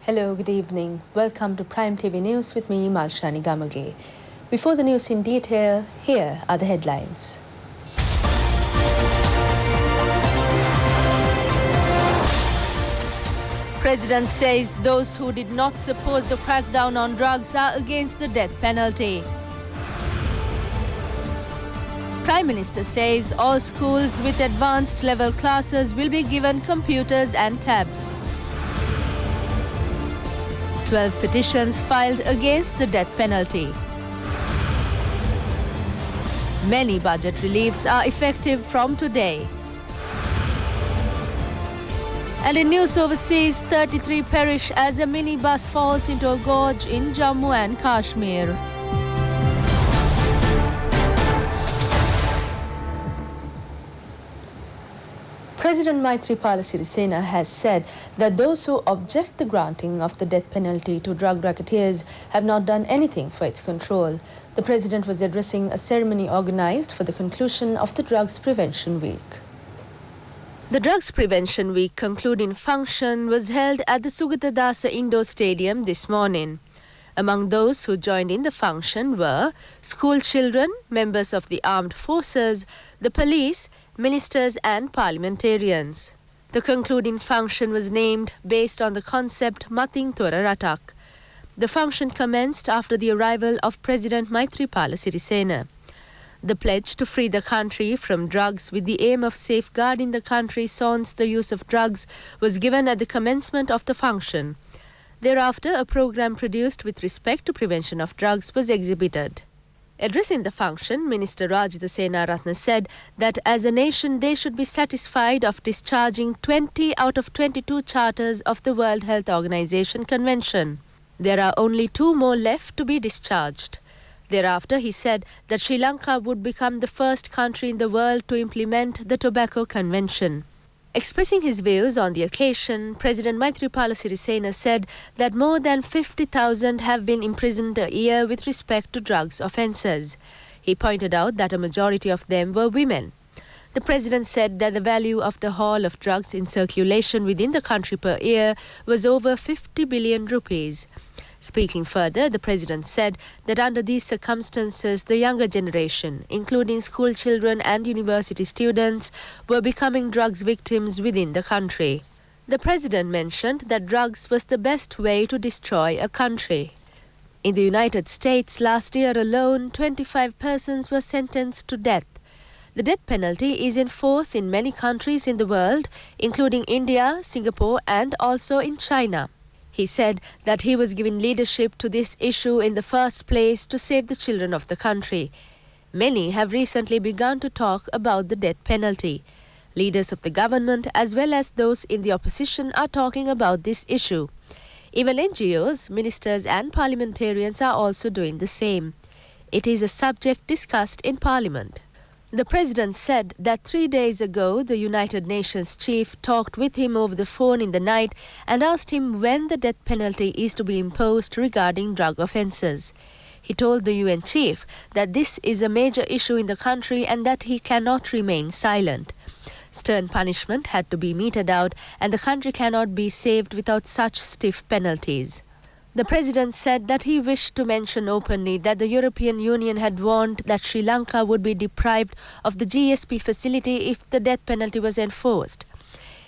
Hello, good evening. Welcome to Prime TV News with me, Malshani Gamage. Before the news in detail, here are the headlines. President says those who did not support the crackdown on drugs are against the death penalty. Prime Minister says all schools with advanced level classes will be given computers and tabs. 12 petitions filed against the death penalty. Many budget reliefs are effective from today. And in news overseas, 33 perish as a minibus falls into a gorge in Jammu and Kashmir. President Maithripala Sirisena has said that those who object the granting of the death penalty to drug racketeers have not done anything for its control. The president was addressing a ceremony organized for the conclusion of the Drugs Prevention Week. The Drugs Prevention Week concluding function was held at the Sugatadasa Indoor Stadium this morning. Among those who joined in the function were school children, members of the armed forces, the police, ministers and parliamentarians. The concluding function was named based on the concept Mating Tora Ratak. The function commenced after the arrival of President Maithripala Sirisena. The pledge to free the country from drugs with the aim of safeguarding the country against the use of drugs was given at the commencement of the function. Thereafter, a program produced with respect to prevention of drugs was exhibited. Addressing the function, Minister Rajitha Senaratne said that as a nation they should be satisfied of discharging 20 out of 22 charters of the World Health Organization Convention. There are only 2 more left to be discharged. Thereafter, he said that Sri Lanka would become the first country in the world to implement the Tobacco Convention. Expressing his views on the occasion, President Maithripala Sirisena said that more than 50,000 have been imprisoned a year with respect to drugs offences. He pointed out that a majority of them were women. The president said that the value of the haul of drugs in circulation within the country per year was over 50 billion rupees. Speaking further, the president said that under these circumstances, the younger generation, including school children and university students, were becoming drugs victims within the country. The president mentioned that drugs was the best way to destroy a country. In the United States, last year alone, 25 persons were sentenced to death. The death penalty is in force in many countries in the world, including India, Singapore, and also in China. He said that he was giving leadership to this issue in the first place to save the children of the country. Many have recently begun to talk about the death penalty. Leaders of the government as well as those in the opposition are talking about this issue. Even NGOs, ministers and parliamentarians are also doing the same. It is a subject discussed in Parliament. The president said that 3 days ago, the United Nations chief talked with him over the phone in the night and asked him when the death penalty is to be imposed regarding drug offences. He told the UN chief that this is a major issue in the country and that he cannot remain silent. Stern punishment had to be meted out and the country cannot be saved without such stiff penalties. The president said that he wished to mention openly that the European Union had warned that Sri Lanka would be deprived of the GSP facility if the death penalty was enforced.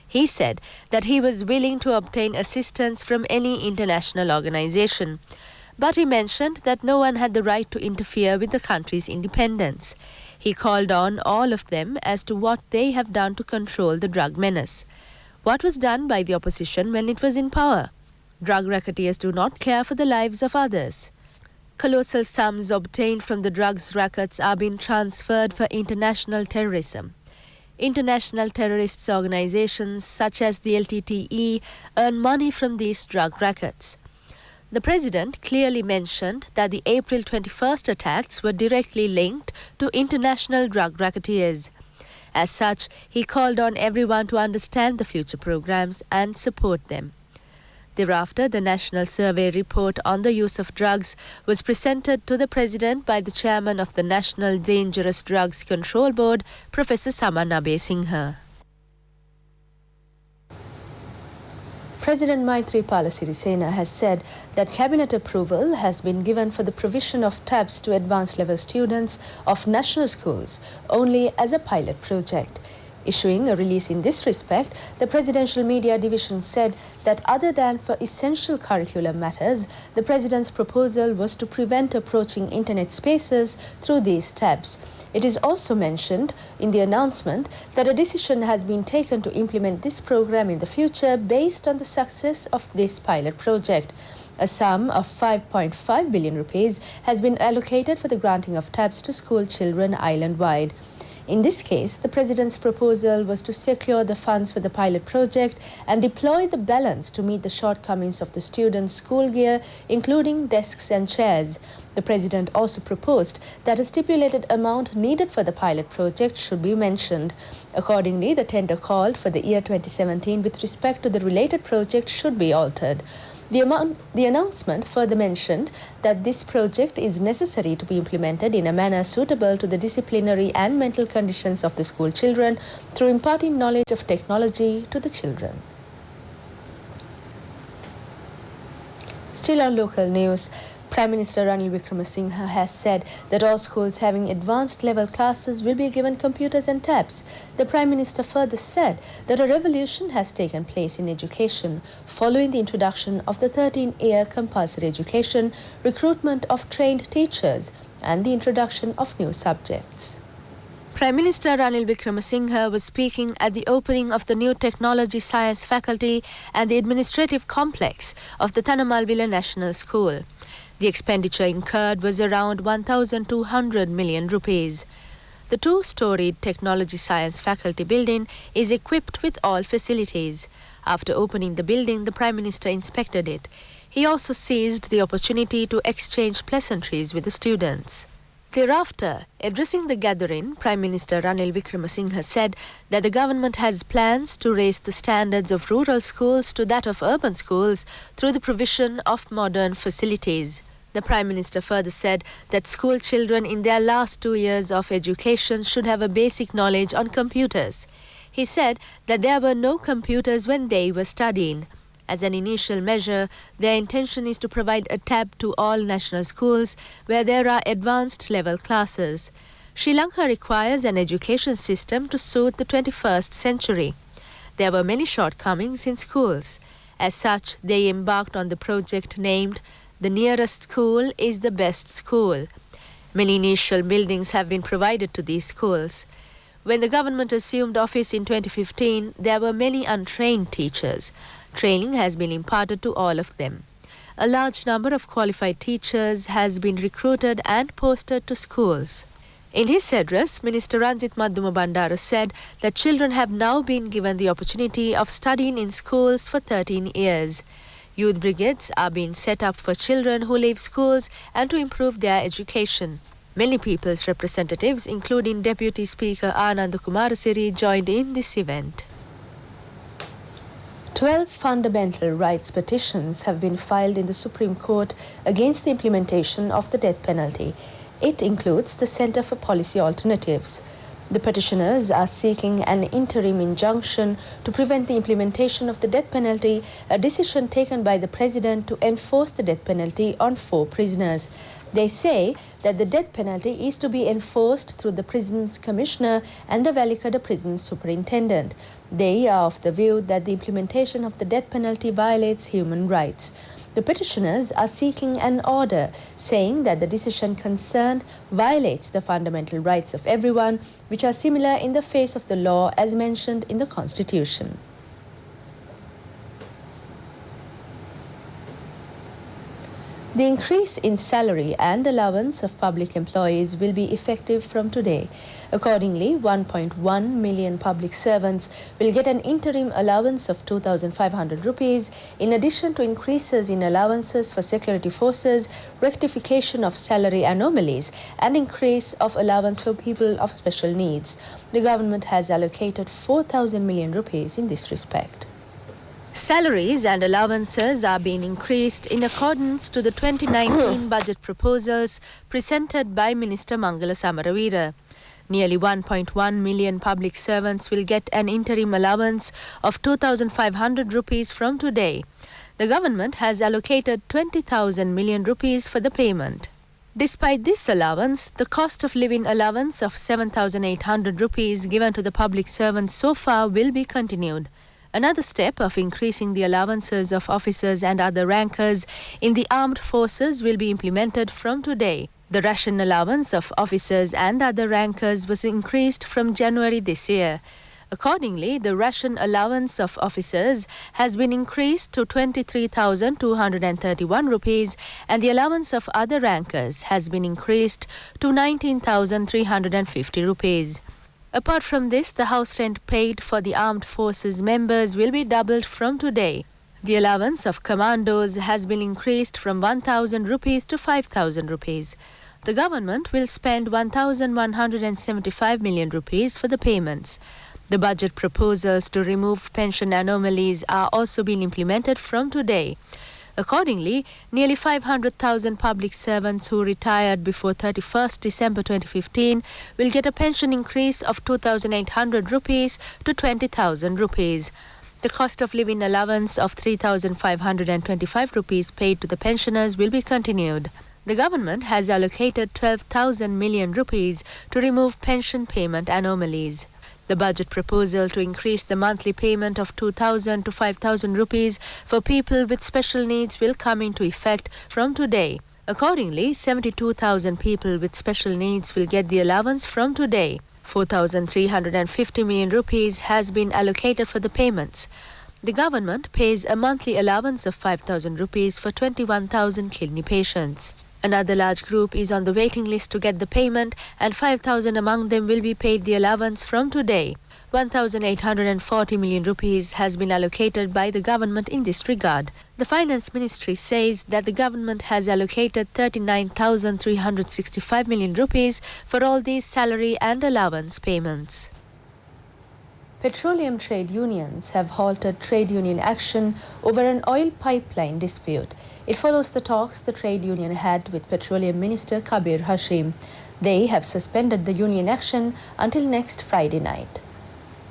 He said that he was willing to obtain assistance from any international organization, but he mentioned that no one had the right to interfere with the country's independence. He called on all of them as to what they have done to control the drug menace. What was done by the opposition when it was in power? Drug racketeers do not care for the lives of others. Colossal sums obtained from the drugs rackets are being transferred for international terrorism. International terrorist organizations such as the LTTE earn money from these drug rackets. The president clearly mentioned that the April 21st attacks were directly linked to international drug racketeers. As such, he called on everyone to understand the future programs and support them. Thereafter, the National Survey report on the use of drugs was presented to the President by the Chairman of the National Dangerous Drugs Control Board, Professor Samanabe Singha. President Maithripala Sirisena has said that cabinet approval has been given for the provision of tabs to advanced level students of national schools only as a pilot project. Issuing a release in this respect, the Presidential Media Division said that other than for essential curricular matters, the President's proposal was to prevent approaching internet spaces through these tabs. It is also mentioned in the announcement that a decision has been taken to implement this program in the future based on the success of this pilot project. A sum of 5.5 billion rupees has been allocated for the granting of tabs to school children island-wide. In this case, the President's proposal was to secure the funds for the pilot project and deploy the balance to meet the shortcomings of the students' school gear, including desks and chairs. The President also proposed that a stipulated amount needed for the pilot project should be mentioned. Accordingly, the tender called for the year 2017 with respect to the related project should be altered. The announcement further mentioned that this project is necessary to be implemented in a manner suitable to the disciplinary and mental conditions of the school children through imparting knowledge of technology to the children. Still on local news, Prime Minister Ranil Wickremesinghe has said that all schools having advanced level classes will be given computers and tabs. The Prime Minister further said that a revolution has taken place in education following the introduction of the 13-year compulsory education, recruitment of trained teachers, and the introduction of new subjects. Prime Minister Ranil Wickremesinghe was speaking at the opening of the new Technology Science Faculty and the Administrative Complex of the Tanamalvila National School. The expenditure incurred was around 1,200 million rupees. The two-storied Technology Science Faculty building is equipped with all facilities. After opening the building, the Prime Minister inspected it. He also seized the opportunity to exchange pleasantries with the students. Thereafter, addressing the gathering, Prime Minister Ranil Wickremesinghe said that the government has plans to raise the standards of rural schools to that of urban schools through the provision of modern facilities. The Prime Minister further said that school children in their last 2 years of education should have a basic knowledge on computers. He said that there were no computers when they were studying. As an initial measure, their intention is to provide a tab to all national schools where there are advanced level classes. Sri Lanka requires an education system to suit the 21st century. There were many shortcomings in schools. As such, they embarked on the project named "The Nearest School is the Best School." Many initial buildings have been provided to these schools. When the government assumed office in 2015, there were many untrained teachers. Training has been imparted to all of them. A large number of qualified teachers has been recruited and posted to schools. In his address, Minister Ranjit Madduma Bandara said that children have now been given the opportunity of studying in schools for 13 years. Youth brigades are being set up for children who leave schools and to improve their education. Many people's representatives, including Deputy Speaker Anand Kumarasiri, joined in this event. 12 fundamental rights petitions have been filed in the Supreme Court against the implementation of the death penalty. It includes the Centre for Policy Alternatives. The petitioners are seeking an interim injunction to prevent the implementation of the death penalty, a decision taken by the President to enforce the death penalty on 4 prisoners. They say that the death penalty is to be enforced through the prison's commissioner and the Valikada prison superintendent. They are of the view that the implementation of the death penalty violates human rights. The petitioners are seeking an order saying that the decision concerned violates the fundamental rights of everyone, which are similar in the face of the law as mentioned in the Constitution. The increase in salary and allowance of public employees will be effective from today. Accordingly, 1.1 million public servants will get an interim allowance of 2,500 rupees, in addition to increases in allowances for security forces, rectification of salary anomalies, and increase of allowance for people of special needs. The government has allocated 4,000 million rupees in this respect. Salaries and allowances are being increased in accordance to the 2019 budget proposals presented by Minister Mangala Samaravira. Nearly 1.1 million public servants will get an interim allowance of 2,500 rupees from today. The government has allocated 20,000 million rupees for the payment. Despite this allowance, the cost of living allowance of 7,800 rupees given to the public servants so far will be continued. Another step of increasing the allowances of officers and other rankers in the armed forces will be implemented from today. The ration allowance of officers and other rankers was increased from January this year. Accordingly, the ration allowance of officers has been increased to 23,231 rupees and the allowance of other rankers has been increased to 19,350 rupees. Apart from this, the house rent paid for the armed forces members will be doubled from today. The allowance of commandos has been increased from 1,000 rupees to 5,000 rupees. The government will spend 1,175 million rupees for the payments. The budget proposals to remove pension anomalies are also being implemented from today. Accordingly, nearly 500,000 public servants who retired before 31st December 2015 will get a pension increase of 2,800 rupees to 20,000 rupees. The cost of living allowance of 3,525 rupees paid to the pensioners will be continued. The government has allocated 12,000 million rupees to remove pension payment anomalies. The budget proposal to increase the monthly payment of 2,000 to 5,000 rupees for people with special needs will come into effect from today. Accordingly, 72,000 people with special needs will get the allowance from today. 4,350 million rupees has been allocated for the payments. The government pays a monthly allowance of 5,000 rupees for 21,000 kidney patients. Another large group is on the waiting list to get the payment and 5,000 among them will be paid the allowance from today. 1,840 million rupees has been allocated by the government in this regard. The Finance Ministry says that the government has allocated 39,365 million rupees for all these salary and allowance payments. Petroleum trade unions have halted trade union action over an oil pipeline dispute. It follows the talks the trade union had with Petroleum Minister Kabir Hashim. They have suspended the union action until next Friday night.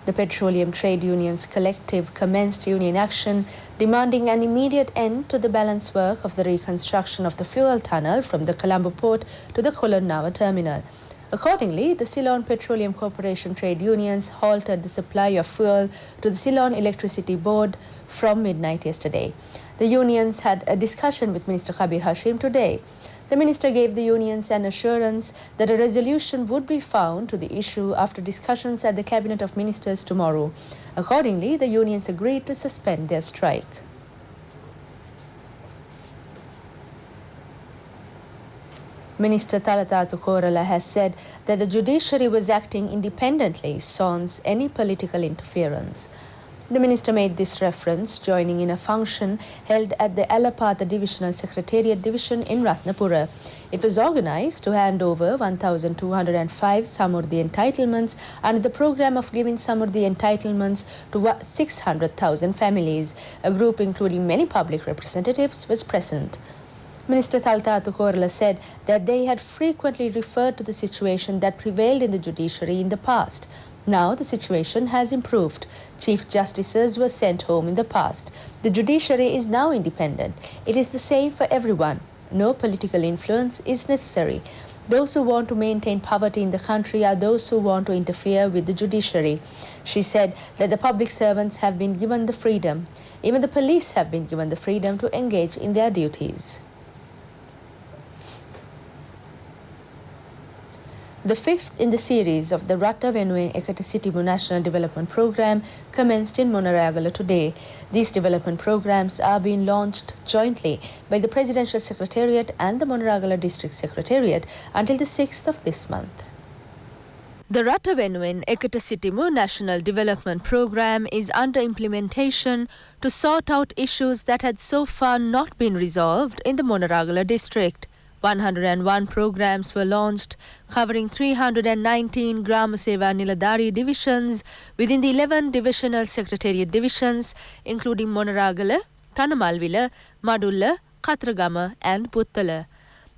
The Petroleum Trade Union's collective commenced union action demanding an immediate end to the balance work of the reconstruction of the fuel tunnel from the Colombo port to the Kolonnawa terminal. Accordingly, the Ceylon Petroleum Corporation trade unions halted the supply of fuel to the Ceylon Electricity Board from midnight yesterday. The unions had a discussion with Minister Kabir Hashim today. The minister gave the unions an assurance that a resolution would be found to the issue after discussions at the Cabinet of Ministers tomorrow. Accordingly, the unions agreed to suspend their strike. Minister Thalathathu Korala has said that the judiciary was acting independently sans any political interference. The minister made this reference joining in a function held at the Alapatha Divisional Secretariat Division in Ratnapura. It was organized to hand over 1,205 Samurdhi entitlements under the program of giving Samurdhi entitlements to 600,000 families. A group including many public representatives was present. Minister Thalathathu Korala said that they had frequently referred to the situation that prevailed in the judiciary in the past. Now the situation has improved. Chief Justices were sent home in the past. The judiciary is now independent. It is the same for everyone. No political influence is necessary. Those who want to maintain poverty in the country are those who want to interfere with the judiciary. She said that the public servants have been given the freedom. Even the police have been given the freedom to engage in their duties. The fifth in the series of the Ratta Venuwen Ekata Sitimu National Development Programme commenced in Monaragala today. These development programs are being launched jointly by the Presidential Secretariat and the Monaragala District Secretariat until the 6th of this month. The Ratta Venuwen Ekata Sitimu National Development Programme is under implementation to sort out issues that had so far not been resolved in the Monaragala district. 101 programs were launched, covering 319 Gram Seva Niladari divisions within the 11 divisional secretariat divisions, including Monaragala, Tanamalvila, Madulla, Katragama and Puttala.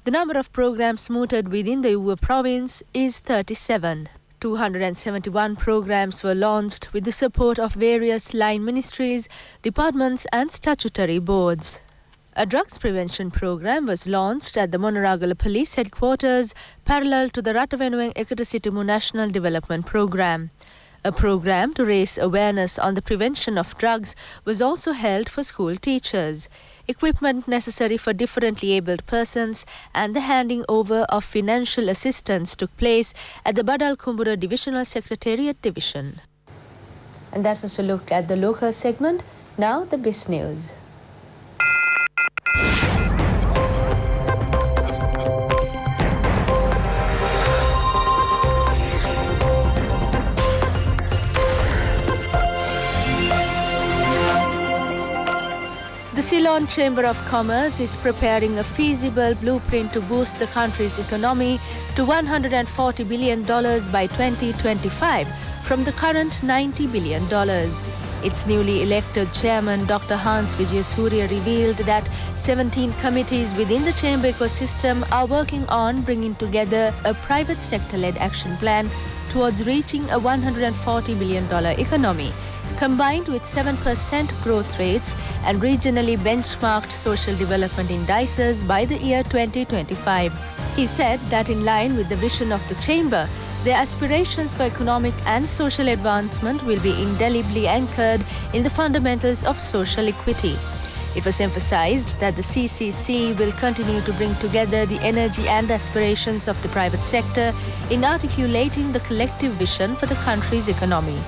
The number of programs mooted within the Uva province is 37. 271 programs were launched with the support of various line ministries, departments and statutory boards. A drugs prevention program was launched at the Monaragala Police Headquarters parallel to the Ratavenuwen Ekatasitumu National Development Program. A program to raise awareness on the prevention of drugs was also held for school teachers. Equipment necessary for differently abled persons and the handing over of financial assistance took place at the Badal Kumbura Divisional Secretariat Division. And that was a look at the local segment. Now the Biz News. The Ceylon Chamber of Commerce is preparing a feasible blueprint to boost the country's economy to $140 billion by 2025 from the current $90 billion. Its newly elected chairman, Dr. Hans Vijayasuriya, revealed that 17 committees within the chamber ecosystem are working on bringing together a private sector-led action plan towards reaching a $140 billion economy, combined with 7% growth rates and regionally benchmarked social development indices by the year 2025. He said that in line with the vision of the Chamber, their aspirations for economic and social advancement will be indelibly anchored in the fundamentals of social equity. It was emphasized that the CCC will continue to bring together the energy and aspirations of the private sector in articulating the collective vision for the country's economy.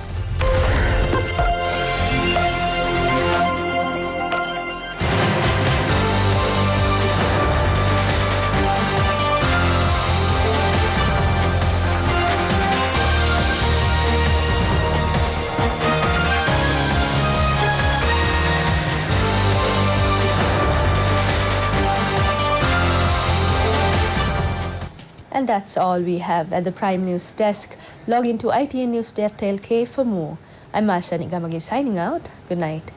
And that's all we have at the Prime News Desk. Log into itnnews.lk for more. I'm Masha Nigamagi signing out. Good night.